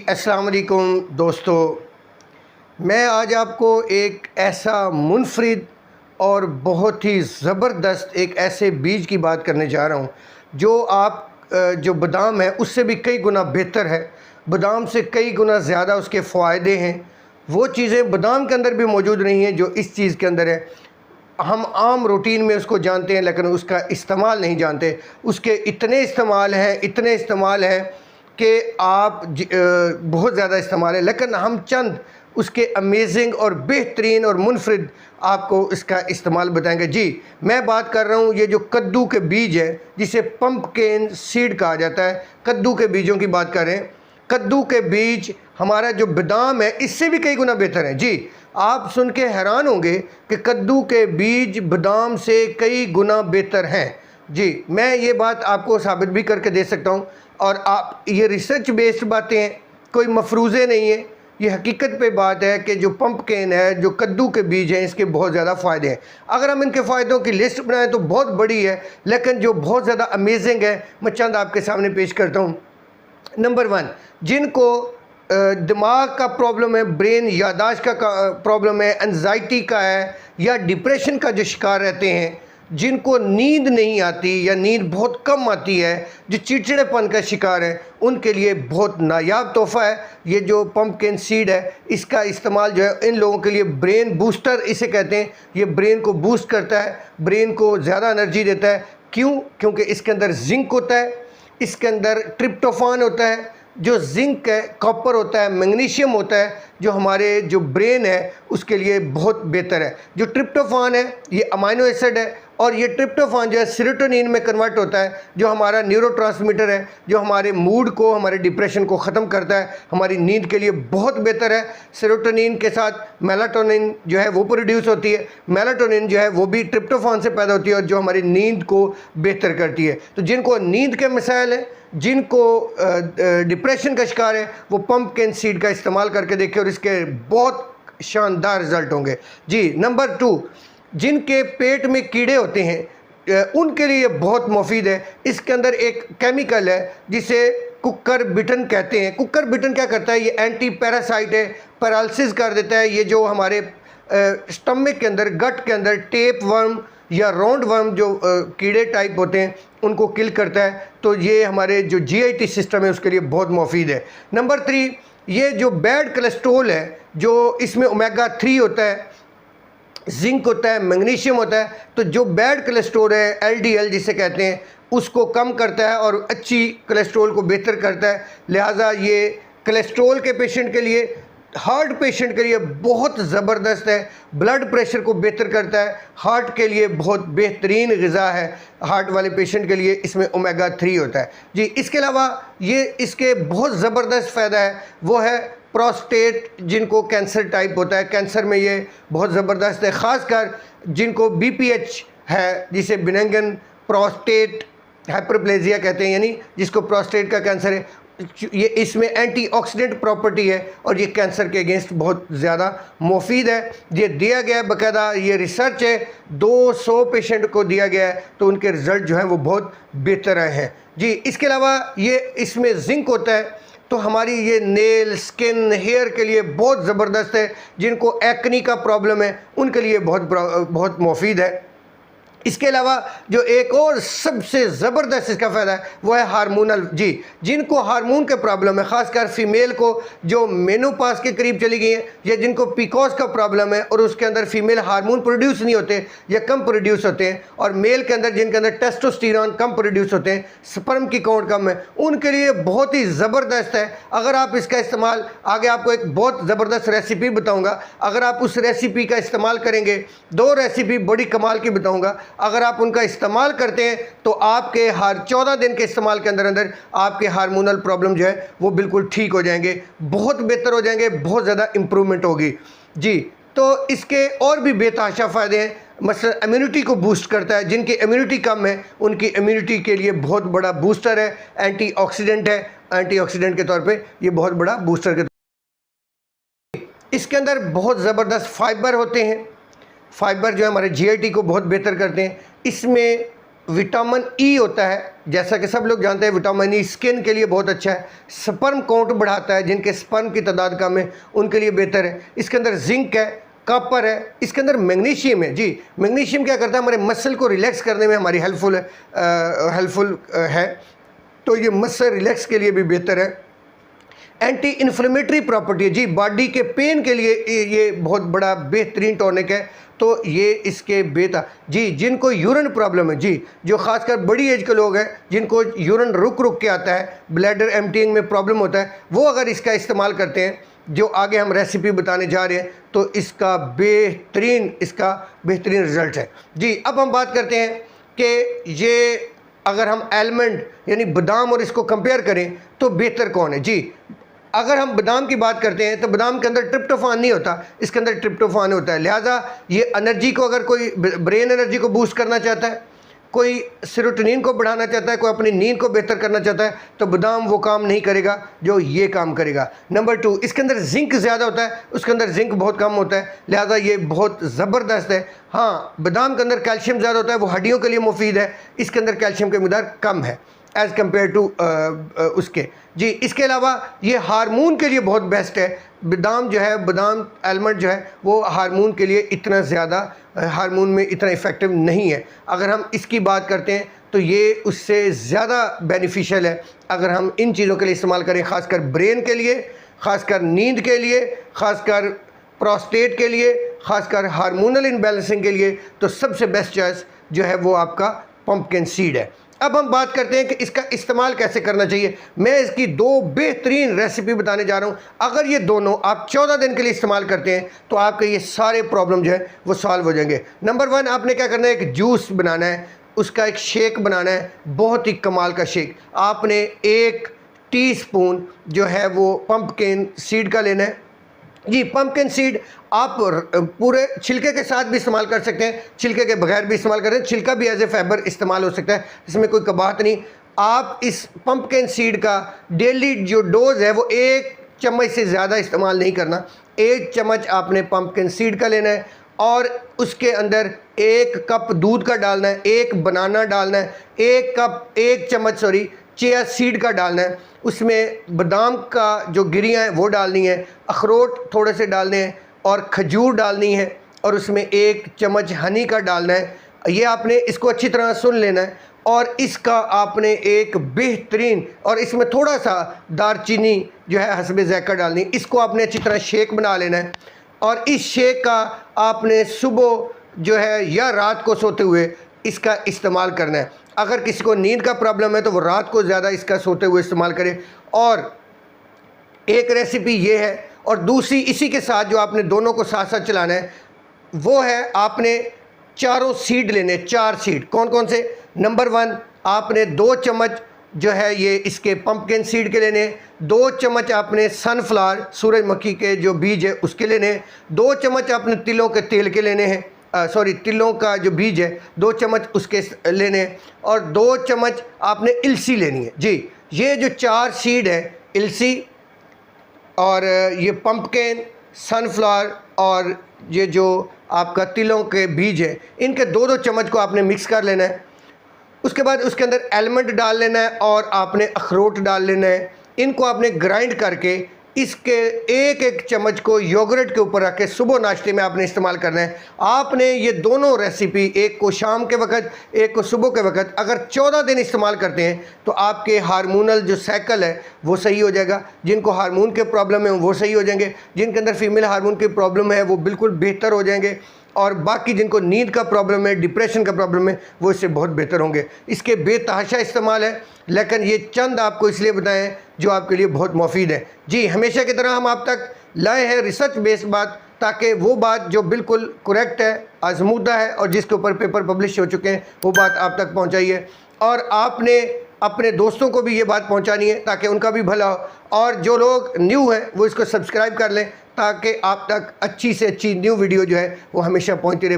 अस्सलाम वालेकुम दोस्तों, मैं आज आपको एक ऐसा मुनफरिद और बहुत ही ज़बरदस्त एक ऐसे बीज की बात करने जा रहा हूँ जो जो बादाम है उससे भी कई गुना बेहतर है। बादाम से कई गुना ज़्यादा उसके फ़ायदे हैं। वो चीज़ें बादाम के अंदर भी मौजूद नहीं हैं जो इस चीज़ के अंदर है। हम आम रूटीन में उसको जानते हैं लेकिन उसका इस्तेमाल नहीं जानते। उसके इतने इस्तेमाल हैं कि बहुत ज़्यादा इस्तेमाल है, लेकिन हम चंद उसके अमेजिंग और बेहतरीन और मुनफरिद आपको इसका इस्तेमाल बताएंगे। जी, मैं बात कर रहा हूँ ये जो कद्दू के बीज है जिसे पम्पकिन सीड कहा जाता है, कद्दू के बीजों की बात करें। कद्दू के बीज हमारा जो बादाम है इससे भी कई गुना बेहतर है। जी, आप सुन के हैरान होंगे कि कद्दू के बीज बादाम से कई गुना बेहतर हैं। जी, मैं ये बात आपको साबित भी करके दे सकता हूँ। और आप ये रिसर्च बेस्ड बातें हैं, कोई मफरूज़े नहीं है, ये हकीकत पे बात है कि जो पम्पकिन है, जो कद्दू के बीज हैं, इसके बहुत ज़्यादा फ़ायदे हैं। अगर हम इनके फ़ायदों की लिस्ट बनाएं तो बहुत बड़ी है, लेकिन जो बहुत ज़्यादा अमेजिंग है मैं चंद आपके सामने पेश करता हूँ। नंबर 1, जिनको दिमाग का प्रॉब्लम है, ब्रेन यादाश्त का प्रॉब्लम है, एंजाइटी का है या डिप्रेशन का जो शिकार रहते हैं, जिनको नींद नहीं आती या नींद बहुत कम आती है, जो चिड़चिड़ेपन का शिकार है, उनके लिए बहुत नायाब तोहफ़ा है ये जो पम्पकिन सीड है। इसका इस्तेमाल जो है इन लोगों के लिए ब्रेन बूस्टर इसे कहते हैं। ये ब्रेन को बूस्ट करता है, ब्रेन को ज़्यादा एनर्जी देता है। क्यों? क्योंकि इसके अंदर जिंक होता है, इसके अंदर ट्रिप्टोफान होता है, जो जिंक है, कॉपर होता है, मैग्नीशियम होता है, जो हमारे जो ब्रेन है उसके लिए बहुत बेहतर है। जो ट्रिप्टोफान है ये अमाइनो एसिड है और ये ट्रिप्टोफान जो है सेरोटोनिन में कन्वर्ट होता है, जो हमारा न्यूरोट्रांसमीटर है, जो हमारे मूड को, हमारे डिप्रेशन को ख़त्म करता है, हमारी नींद के लिए बहुत बेहतर है। सेरोटोनिन के साथ मेलाटोनिन जो है वो प्रोड्यूस होती है। मेलाटोनिन जो है वो भी ट्रिप्टोफान से पैदा होती है और जो हमारी नींद को बेहतर करती है। तो जिनको नींद के मसाइल हैं, जिनको डिप्रेशन का शिकार है, वो पम्पकिन सीड का इस्तेमाल करके देखें और इसके बहुत शानदार रिज़ल्ट होंगे। जी, नंबर 2, जिनके पेट में कीड़े होते हैं उनके लिए बहुत मुफीद है। इसके अंदर एक केमिकल है जिसे कुकर बिटन कहते हैं। कुकर बिटन क्या करता है? ये एंटी पैरासाइट है, पैरालिसिस कर देता है। ये जो हमारे स्टमक के अंदर, गट के अंदर टेप वर्म या राउंड वर्म जो कीड़े टाइप होते हैं उनको किल करता है। तो ये हमारे जो जीआईटी सिस्टम है उसके लिए बहुत मुफीद है। नंबर 3, ये जो बैड कोलेस्ट्रोल है, जो इसमें ओमेगा 3 होता है, जिंक होता है, मैग्नीशियम होता है, तो जो बैड कोलेस्ट्रोल है, एलडीएल जिसे कहते हैं, उसको कम करता है और अच्छी कोलेस्ट्रोल को बेहतर करता है। लिहाजा ये कोलेस्ट्रोल के पेशेंट के लिए, हार्ट पेशेंट के लिए बहुत ज़बरदस्त है। ब्लड प्रेशर को बेहतर करता है, हार्ट के लिए बहुत बेहतरीन ग़िज़ा है। हार्ट वाले पेशेंट के लिए इसमें ओमेगा 3 होता है। जी, इसके अलावा ये इसके बहुत ज़बरदस्त फ़ायदा है, वो है प्रोस्टेट, जिनको कैंसर टाइप होता है, कैंसर में ये बहुत ज़बरदस्त है। ख़ासकर जिनको बीपीएच है, जिसे बिनेंगन प्रोस्टेट हाइपरप्लेजिया कहते हैं, यानी जिसको प्रोस्टेट का कैंसर है, ये इसमें एंटीऑक्सीडेंट प्रॉपर्टी है और ये कैंसर के अगेंस्ट बहुत ज़्यादा मुफीद है। ये दिया गया है बाकायदा, ये रिसर्च है, 200 पेशेंट को दिया गया है, तो उनके रिज़ल्ट जो हैं वो बहुत बेहतर आए हैं। जी, इसके अलावा ये इसमें जिंक होता है, तो हमारी ये नेल, स्किन, हेयर के लिए बहुत ज़बरदस्त है। जिनको एक्नी का प्रॉब्लम है उनके लिए बहुत मुफीद है। इसके अलावा जो एक और सबसे ज़बरदस्त इसका फ़ायदा है वो है हार्मोनल। जी, जिनको हार्मोन के प्रॉब्लम है, ख़ासकर फ़ीमेल को जो मेनोपास के करीब चली गई हैं या जिनको पीकॉस का प्रॉब्लम है और उसके अंदर फ़ीमेल हार्मोन प्रोड्यूस नहीं होते या कम प्रोड्यूस होते हैं, और मेल के अंदर जिनके अंदर टेस्टोस्टेरोन कम प्रोड्यूस होते हैं, स्पर्म की काउंट कम है, उनके लिए बहुत ही ज़बरदस्त है। अगर आप इसका इस्तेमाल, आगे आपको एक बहुत ज़बरदस्त रेसिपी बताऊँगा, अगर आप उस रेसिपी का इस्तेमाल करेंगे, 2 रेसिपी बड़ी कमाल की बताऊँगा, अगर आप उनका इस्तेमाल करते हैं तो आपके हर 14 दिन के इस्तेमाल के अंदर अंदर आपके हार्मोनल प्रॉब्लम जो है वो बिल्कुल ठीक हो जाएंगे, बहुत बेहतर हो जाएंगे, बहुत ज़्यादा इम्प्रूवमेंट होगी। जी, तो इसके और भी बेतहाशा फ़ायदे हैं। मसलन इम्यूनिटी को बूस्ट करता है, जिनकी इम्यूनिटी कम है उनकी इम्यूनिटी के लिए बहुत बड़ा बूस्टर है, एंटीऑक्सीडेंट है, एंटीऑक्सीडेंट के तौर पे ये बहुत बड़ा बूस्टर के। इसके अंदर बहुत ज़बरदस्त फाइबर होते हैं। फाइबर जो है हमारे जीआईटी को बहुत बेहतर करते हैं। इसमें विटामिन ई होता है, जैसा कि सब लोग जानते हैं विटामिन ई स्किन के लिए बहुत अच्छा है, स्पर्म काउंट बढ़ाता है, जिनके स्पर्म की तादाद कम है उनके लिए बेहतर है। इसके अंदर जिंक है, कॉपर है, इसके अंदर मैग्नीशियम है। जी, मैग्नीशियम क्या करता है, हमारे मसल को रिलैक्स करने में हमारी हेल्पफुल है, तो ये मसल रिलैक्स के लिए भी बेहतर है। एंटी इन्फ्लेमेटरी प्रॉपर्टी है जी, बॉडी के पेन के लिए ये बहुत बड़ा बेहतरीन टॉनिक है, तो ये इसके बेटा जी, जिनको यूरिन प्रॉब्लम है जी, जो खासकर बड़ी एज के लोग हैं जिनको यूरिन रुक रुक के आता है, ब्लैडर एम्पटिंग में प्रॉब्लम होता है, वो अगर इसका इस्तेमाल करते हैं, जो आगे हम रेसिपी बताने जा रहे हैं, तो इसका बेहतरीन रिज़ल्ट है जी। अब हम बात करते हैं कि ये अगर हम आलमंड यानी बादाम और इसको कंपेयर करें तो बेहतर कौन है जी। अगर हम बादाम की बात करते हैं तो बादाम के अंदर ट्रिप्टोफान नहीं होता, इसके अंदर ट्रिप्टोफान होता है, लिहाजा ये एनर्जी को, अगर कोई ब्रेन एनर्जी को बूस्ट करना चाहता है, कोई सेरोटोनिन को बढ़ाना चाहता है, कोई अपनी नींद को बेहतर करना चाहता है, तो बादाम वो काम नहीं करेगा जो ये काम करेगा। नंबर 2, इसके अंदर जिंक ज़्यादा होता है, उसके अंदर जिंक बहुत कम होता है, लिहाजा ये बहुत ज़बरदस्त है। हाँ, बादाम के अंदर कैल्शियम ज़्यादा होता है, वो हड्डियों के लिए मुफीद है, इसके अंदर कैल्शियम की मिक़दार कम है एज़ कम्पेयर टू उसके जी। इसके अलावा ये हार्मोन के लिए बहुत बेस्ट है। बादाम जो है, बादाम आलमंड जो है, वो हार्मोन के लिए इतना ज़्यादा, हार्मोन में इतना इफ़ेक्टिव नहीं है। अगर हम इसकी बात करते हैं तो ये उससे ज़्यादा बेनिफिशियल है अगर हम इन चीज़ों के लिए इस्तेमाल करें, ख़ासकर ब्रेन के लिए, ख़ासकर नींद के लिए, ख़ासकर प्रोस्टेट के लिए, ख़ासकर हार्मोनल इनबैलेंसिंग के लिए, तो सबसे बेस्ट चॉइस जो है वो आपका पम्पकिन सीड है। अब हम बात करते हैं कि इसका इस्तेमाल कैसे करना चाहिए। मैं इसकी 2 बेहतरीन रेसिपी बताने जा रहा हूँ। अगर ये दोनों आप 14 दिन के लिए इस्तेमाल करते हैं तो आपके ये सारे प्रॉब्लम जो है वो सॉल्व हो जाएंगे। नंबर 1, आपने क्या करना है, एक जूस बनाना है, उसका एक शेक बनाना है, बहुत ही कमाल का शेक। आपने 1 टीस्पून जो है वो पम्पकिन सीड का लेना है जी। पम्पकिन सीड आप पूरे छिलके के साथ भी इस्तेमाल कर सकते हैं, छिलके के बगैर भी इस्तेमाल करें, छिलका भी एज ए फाइबर इस्तेमाल हो सकता है, इसमें कोई कबाहत नहीं। आप इस पम्पकिन सीड का डेली जो डोज़ है वो 1 चम्मच से ज़्यादा इस्तेमाल नहीं करना। 1 चम्मच आपने पम्पकिन सीड का लेना है और उसके अंदर 1 कप दूध का डालना है, 1 बनाना डालना है, 1 चम्मच चिया सीड का डालना है, उसमें बादाम का जो गिरियाँ हैं वो डालनी है, अखरोट थोड़े से डालने हैं और खजूर डालनी है, और उसमें 1 चम्मच हनी का डालना है। ये आपने इसको अच्छी तरह सुन लेना है और इसका आपने एक बेहतरीन, और इसमें थोड़ा सा दारचीनी जो है हस्बे ज़ायक़ा डालनी है। इसको आपने अच्छी तरह शेक बना लेना है और इस शेक का आपने सुबह जो है या रात को सोते हुए इसका इस्तेमाल करना है। अगर किसी को नींद का प्रॉब्लम है तो वो रात को ज़्यादा इसका सोते हुए इस्तेमाल करे। और एक रेसिपी ये है, और दूसरी इसी के साथ जो आपने दोनों को साथ साथ चलाना है वो है, आपने चारों सीड लेने, 4 सीड। कौन कौन से? नंबर 1, आपने 2 चम्मच जो है ये इसके पम्पकिन सीड के लेने, 2 चम्मच आपने सनफ्लावर सूरजमुखी के जो बीज है उसके लेने, 2 चम्मच आपने तिलों के तेल के लेने हैं, तिलों का जो बीज है 2 चम्मच उसके लेने, और 2 चम्मच आपने इलसी लेनी है जी। ये जो 4 सीड है, इलसी और ये पम्पकिन, सनफ्लावर और ये जो आपका तिलों के बीज है, इनके 2-2 चम्मच को आपने मिक्स कर लेना है। उसके बाद उसके अंदर आलमंड डाल लेना है और आपने अखरोट डाल लेना है। इनको आपने ग्राइंड करके इसके 1-1 चम्मच को योगर्ट के ऊपर रख के सुबह नाश्ते में आपने इस्तेमाल करना है। आपने ये दोनों रेसिपी, एक को शाम के वक्त, एक को सुबह के वक्त, अगर 14 दिन इस्तेमाल करते हैं तो आपके हार्मोनल जो साइकिल है वो सही हो जाएगा। जिनको हार्मोन के प्रॉब्लम है वो सही हो जाएंगे, जिनके अंदर फीमेल हार्मोन की प्रॉब्लम है वो बिल्कुल बेहतर हो जाएंगे, और बाकी जिनको नींद का प्रॉब्लम है, डिप्रेशन का प्रॉब्लम है, वो इससे बहुत बेहतर होंगे। इसके बेतहाशा इस्तेमाल है, लेकिन ये चंद आपको इसलिए बताएं जो आपके लिए बहुत मुफीद है जी। हमेशा की तरह हम आप तक लाए हैं रिसर्च बेस्ड बात, ताकि वो बात जो बिल्कुल करेक्ट है, आजमूदा है और जिसके ऊपर पेपर पब्लिश हो चुके हैं वो बात आप तक पहुँचाइए। और आपने अपने दोस्तों को भी ये बात पहुंचानी है ताकि उनका भी भला हो, और जो लोग न्यू हैं वो इसको सब्सक्राइब कर लें ताकि आप तक अच्छी से अच्छी न्यू वीडियो जो है वो हमेशा पहुंचती रहे।